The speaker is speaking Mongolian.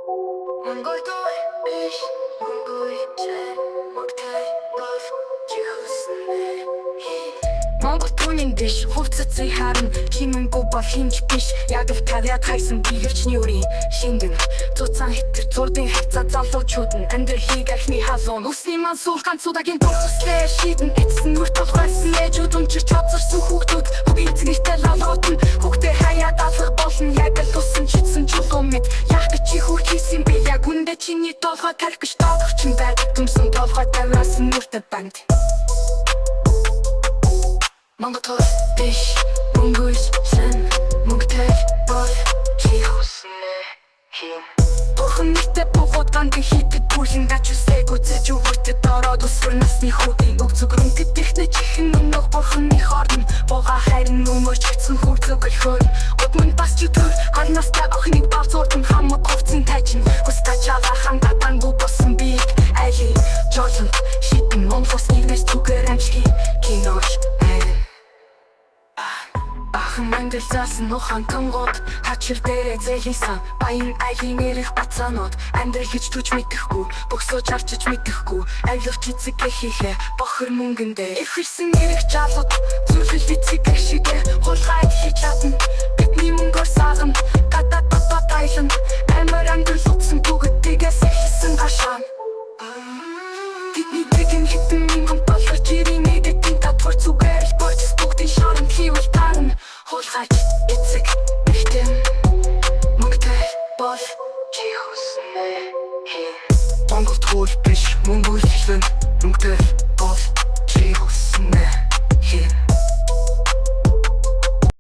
Монгол дуу биш, Монгол чай, Моктай, лов, чихүснэ. Монгол дууны биш, хувцасыг харна. Хинэнгүй бол хинч биш. Яг л тавиад хайсан бигэрчний үрийн шингэн. Цуцаан хитэр зурдын хацаа залуучууд нь амьдрал хийгэрхний халуун. Усны ман суулгаан цудагийн дурслээ шийдэн. Эцсэн нүрт толгойсон ээжүүд унчирч хоцорсон хүүхдүүд. Бүгд эцэгтэй лаврууд нь хүүхдээ хаяад алах болно. Яг л тусан чидсэн чулуун мэд. Яах гэж чи хүүхд хийсэн би яг үндэ чиний толгой тарих гэж доодох чин байд. Дүмсэн толгой тавиасан нүртэ банд. Монгол биш, Монгол сэн, Моктай, лов, чихүснэ. Бурхан нэгтэй буугууд гандан хийдэг бүлэн дач үсэг үзэж өгөртөд ороод өсвөр насны хүүхдийн өг зүгрэн тэтгэхнэ чихэн өнөөх бурханы хорн бууга хайрын өмөрч хэцэн хүүцөг өлхөр өдмөн бас ч төр хар настай охиныг бав зурдан хамаг хувцсан тайчин хүстэ чалаахан татангу босон би айли жолон шитэн монфос нэгнэс түгэр амшги кинош Мандэл заасан ухан тонгод хачир дээрээ зээлийсэн баян айлын эрэх бацаанууд амьдрал гэж түж мэдэхгүй бөксөж харчиж мэдэхгүй айлгч эцэг хийхээ бохор мөнгөндөө ихэрсэн эрэх жалууд зүрхэл эцэг шигэ хулгайд хийж чадна бидний мөнгөөр сагна гадаад дотоод айлан амар амьдрал утсан бүгд тэгээс ихсэн гашаан бидний тэгэн хитэн минь болохоор жирийн эдэдийн татвар зүгээр л борчс бүгдийн шорон хийвэл таарна Хулгайч эцэг ихтэм Моктай бол чихүснэ. Монгол дуу биш, Монгол хэн